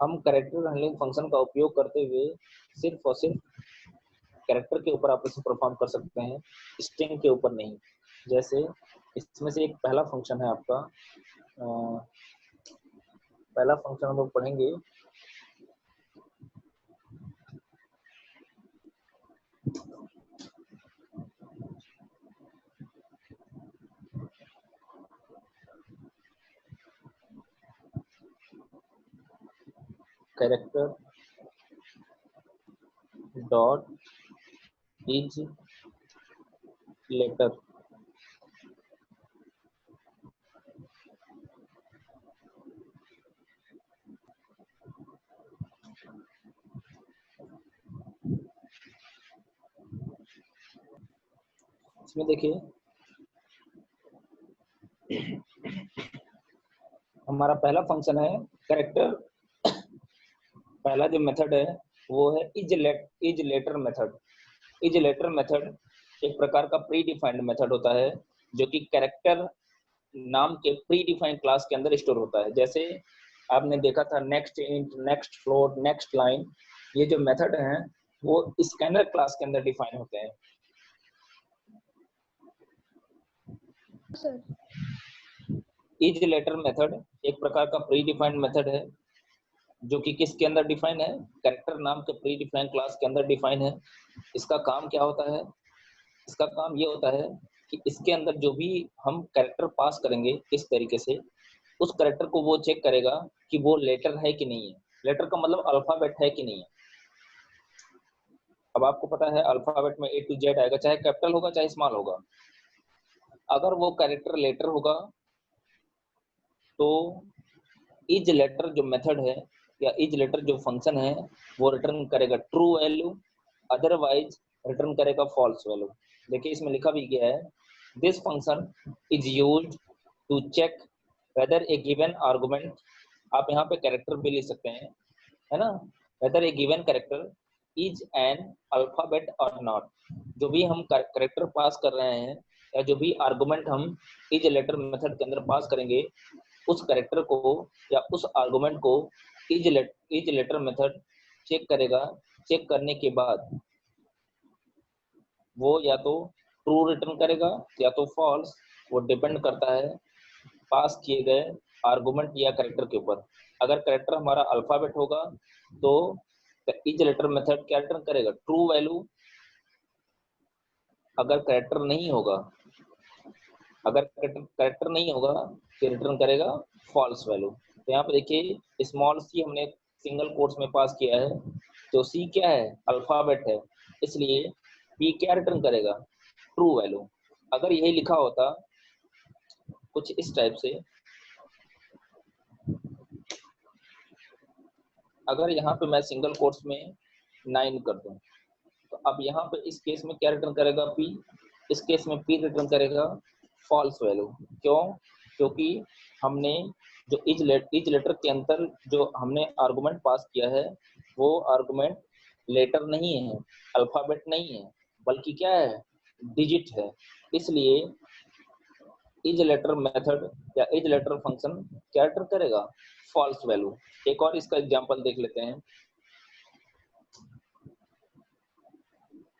हम character handling function का उपयोग करते हुए सिर्फ और सिर्फ कैरेक्टर के ऊपर आप इसे परफॉर्म कर सकते हैं, स्ट्रिंग के ऊपर नहीं। जैसे इसमें से एक पहला फंक्शन है आपका, पहला फंक्शन हम लोग पढ़ेंगे कैरेक्टर डॉट इज लेटर। इसमें देखिए हमारा पहला फंक्शन है कैरेक्टर, पहला जो मेथड है वो है is letter method. Is letter method एक प्रकार का प्री डिफाइंड मेथड होता है जो कि कैरेक्टर नाम के प्री डिफाइंड क्लास के अंदर स्टोर होता है। जैसे आपने देखा था next int, next float, next line, ये जो मेथड हैं वो स्कैनर क्लास के अंदर डिफाइन होते हैं। इज लेटर मेथड एक प्रकार का प्री डिफाइंड मेथड है जो कि किसके अंदर डिफाइन है, कैरेक्टर नाम के प्री डिफाइंड क्लास के अंदर डिफाइन है। इसका काम क्या होता है, इसका काम ये होता है कि इसके अंदर जो भी हम कैरेक्टर पास करेंगे इस तरीके से, उस कैरेक्टर को वो चेक करेगा कि वो लेटर है कि नहीं है। लेटर का मतलब अल्फाबेट है कि नहीं है। अब आपको पता है अल्फाबेट में A to Z आएगा, चाहे कैपिटल होगा चाहे स्मॉल होगा। अगर वो कैरेक्टर लेटर होगा तो इज लेटर जो मेथड है या इज लेटर जो फंक्शन है वो रिटर्न करेगा ट्रू वैल्यू, अदरवाइज रिटर्न करेगा फॉल्स वैल्यू। देखिए इसमें लिखा भी गया है, this function is used to check whether a given argument, आप यहाँ पे कैरेक्टर भी लिख सकते हैं, है ना, whether a given character is an alphabet और नॉट। जो भी हम कैरेक्टर पास कर रहे हैं या जो भी आर्गुमेंट हम इज लेटर मेथड के अंदर पास करेंगे, उस कैरेक्टर को या उस आर्गुमेंट को इज लेटर मेथड चेक करेगा। चेक करने के बाद वो या तो ट्रू रिटर्न करेगा या तो फॉल्स, वो डिपेंड करता है पास किए गए आर्गुमेंट या कैरेक्टर के ऊपर। अगर कैरेक्टर हमारा अल्फाबेट होगा तो इज लेटर मेथड क्या रिटर्न करेगा, ट्रू वैल्यू। अगर कैरेक्टर नहीं होगा, अगर कैरेक्टर नहीं होगा तो रिटर्न करेगा फॉल्स वैल्यू। तो यहाँ पे देखिए स्मॉल सी हमने सिंगल कोट्स में पास किया है, तो सी क्या है, अल्फाबेट है, इसलिए पी क्या रिटर्न करेगा, ट्रू वैल्यू। अगर यही लिखा होता कुछ इस टाइप से, अगर यहाँ पे मैं सिंगल कोट्स में 9 कर दूं, तो अब यहाँ पे इस केस में क्या रिटर्न करेगा, पी। इस केस में पी रिटर्न करेगा फॉल्स वैल्यू। क्यों, क्योंकि हमने जो इज लेटर के अंदर जो हमने आर्गुमेंट पास किया है वो आर्गुमेंट लेटर नहीं है, अल्फाबेट नहीं है, बल्कि क्या है, डिजिट है। इसलिए इज लेटर मेथड या इज लेटर फंक्शन क्या रिटर्न करेगा, फॉल्स वैल्यू। एक और इसका एग्जांपल देख लेते हैं।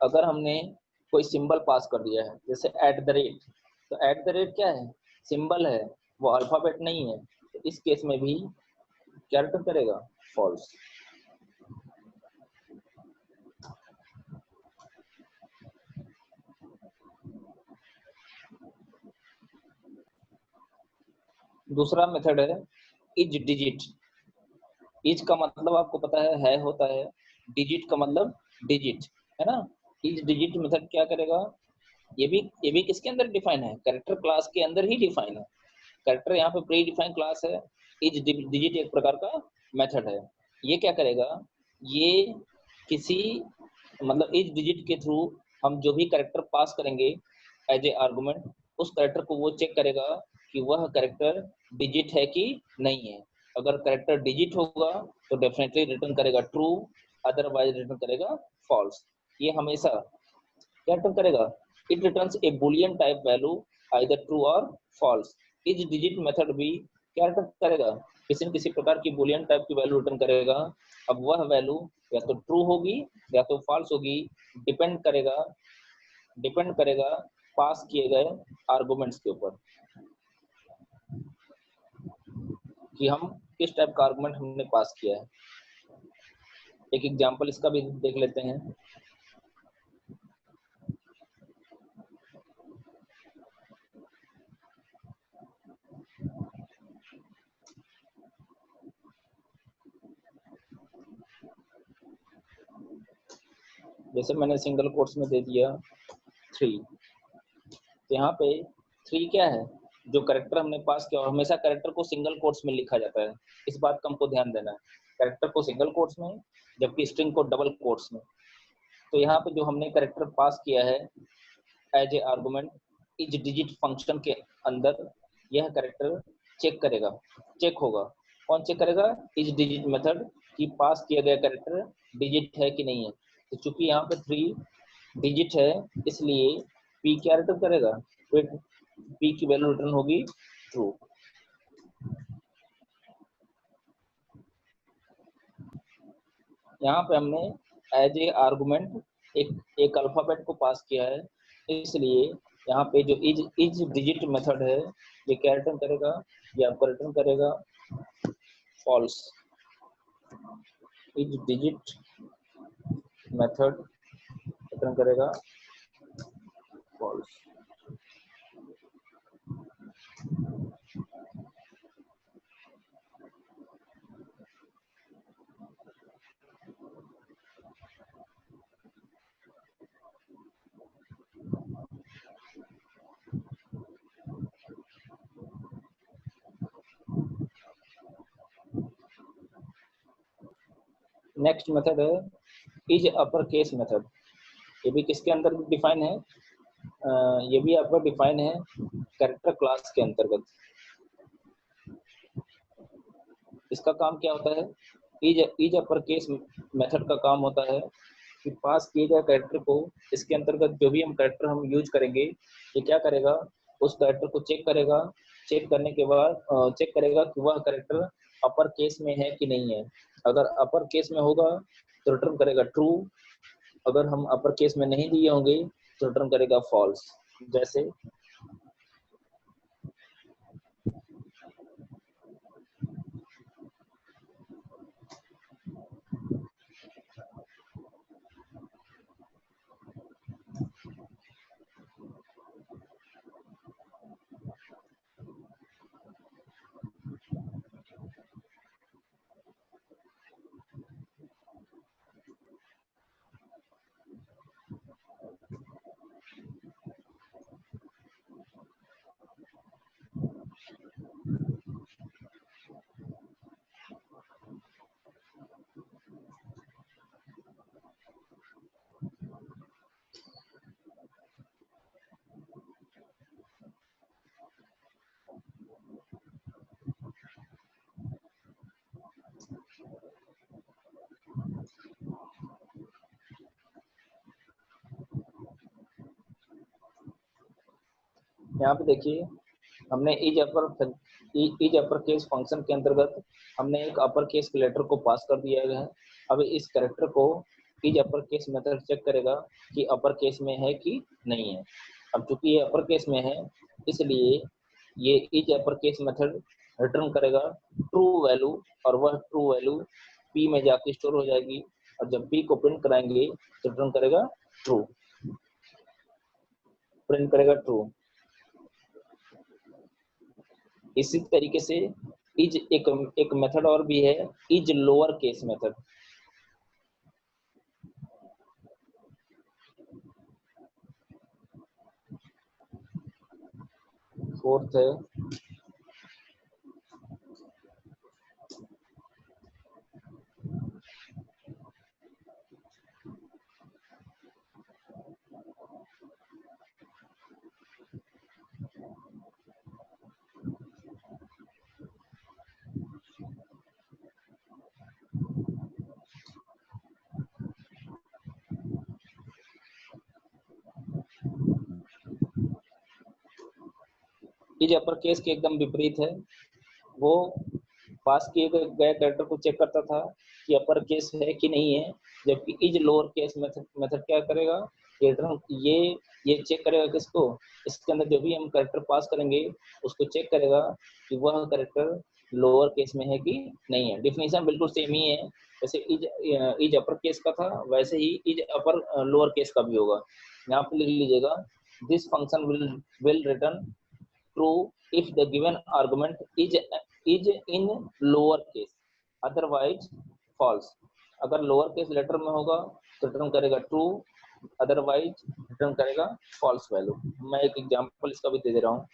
अगर हमने कोई सिंबल पास कर दिया है जैसे एट द रेट, तो एट द रेट क्या है, सिंबल है, वो अल्फाबेट नहीं है, तो इस केस में भी क्या रिटर्न करेगा, फॉल्स। दूसरा मेथड है इज डिजिट। इज का मतलब आपको पता है होता है, डिजिट का मतलब डिजिट, है ना। इज डिजिट मेथड क्या करेगा, ये भी किसके अंदर डिफाइन है, कैरेक्टर क्लास के अंदर ही डिफाइन है। कैरेक्टर यहाँ पे प्री डिफाइन क्लास है, इज डिजिट एक प्रकार का मेथड है। ये क्या करेगा, ये किसी मतलब इज डिजिट के थ्रू हम जो भी कैरेक्टर पास करेंगे एज ए आर्गुमेंट, उस कैरेक्टर को वो चेक करेगा कि वह कैरेक्टर डिजिट है कि नहीं है। अगर कैरेक्टर डिजिट होगा तो डेफिनेटली रिटर्न करेगा ट्रू, अदरवाइज रिटर्न करेगा फॉल्स। ये हमेशा क्या रिटर्न करेगा, it returns A Boolean type value either true और फॉल्स। इज डिजिट मेथड भी क्या रिटर्न करेगा, किसी न किसी प्रकार की बुलियन टाइप की वैल्यू रिटर्न करेगा। अब वह वैल्यू या तो ट्रू होगी या तो फॉल्स होगी, डिपेंड करेगा पास किए गए आर्गुमेंट्स के ऊपर कि हम किस टाइप का आर्गुमेंट हमने पास किया है। एक एग्जांपल इसका भी देख लेते हैं। जैसे मैंने सिंगल कोट्स में दे दिया 3, तो यहाँ पे 3 क्या है, जो कैरेक्टर हमने पास किया, और हमेशा कैरेक्टर को सिंगल कोट्स में लिखा जाता है, इस बात का हमको ध्यान देना है। कैरेक्टर को सिंगल कोट्स में जबकि स्ट्रिंग को डबल कोट्स में। तो यहाँ पे जो हमने कैरेक्टर पास किया है as a argument is digit function के अंदर, यह कैरेक्टर चेक होगा। कौन चेक करेगा, इज डिजिट मेथड कि पास किया गया कैरेक्टर डिजिट है कि नहीं है। तो चूंकि यहाँ पे 3 डिजिट है, इसलिए पी क्या रिटर्न करेगा, पी की वैल्यू रिटर्न होगी ट्रू। यहाँ पे हमने एज ए आर्गुमेंट एक अल्फाबेट को पास किया है, इसलिए यहाँ पे जो इज डिजिट मेथड है ये क्या रिटर्न करेगा, ये आपको रिटर्न करेगा false. Is digit method return करेगा फॉल्स। नेक्स्ट मेथड है इज अपर केस मेथड। ये भी किसके अंदर डिफाइन है, ये भी आपका डिफाइन है कैरेक्टर क्लास के अंतर्गत। इसका काम क्या होता है, इज अपर केस मेथड का काम होता है कि पास किए गए कैरेक्टर को, इसके अंतर्गत जो भी हम कैरेक्टर हम यूज करेंगे, ये क्या करेगा, उस कैरेक्टर को चेक करेगा। चेक करने के बाद चेक करेगा कि वह कैरेक्टर अपर केस में है कि नहीं है। अगर अपर केस में होगा तो रिटर्न करेगा ट्रू, अगर हम अपर केस में नहीं दिए होंगे तो रिटर्न करेगा फॉल्स। जैसे यहाँ पे देखिए, हमने इज अपर केस फंक्शन के अंतर्गत हमने एक अपर केस के लेटर को पास कर दिया है। अब इस कैरेक्टर को is upper case method check करेगा कि अपर केस में है कि नहीं है। अब चूंकि ये अपर केस में है, इसलिए ये is upper case method return करेगा ट्रू वैल्यू, और वह ट्रू वैल्यू पी में जाके स्टोर हो जाएगी, और जब पी को प्रिंट कराएंगे तो रिटर्न करेगा ट्रू, प्रिंट करेगा ट्रू। इसी तरीके से इज एक मेथड और भी है, is lower case method. Fourth है इज अपर केस के एकदम विपरीत है, वो पास किए गए कैरेक्टर को चेक करता था कि अपर केस है कि नहीं है, जबकि is lower case method method क्या करेगा, ये चेक करेगा किसको, इसके अंदर जो भी हम कैरेक्टर पास करेंगे उसको चेक करेगा कि वह कैरेक्टर लोअर केस में है कि नहीं है। डिफिनेशन बिल्कुल सेम ही है, जैसे इज अपर केस का था वैसे he is upper lower case का भी होगा। यहाँ पे लिख लीजिएगा, this function will return true if the given argument is in lower case, otherwise false। अगर लोअर केस लेटर में होगा तो रिटर्न करेगा ट्रू, अदरवाइज रिटर्न करेगा फॉल्स वैल्यू। मैं एक एग्जांपल इसका भी दे दे रहा हूँ।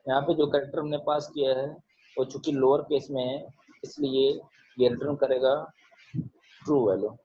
यहाँ पे जो कैरेक्टर हमने पास किया है वो चूंकि लोअर केस में है, इसलिए ये रिटर्न करेगा ट्रू वैल्यू।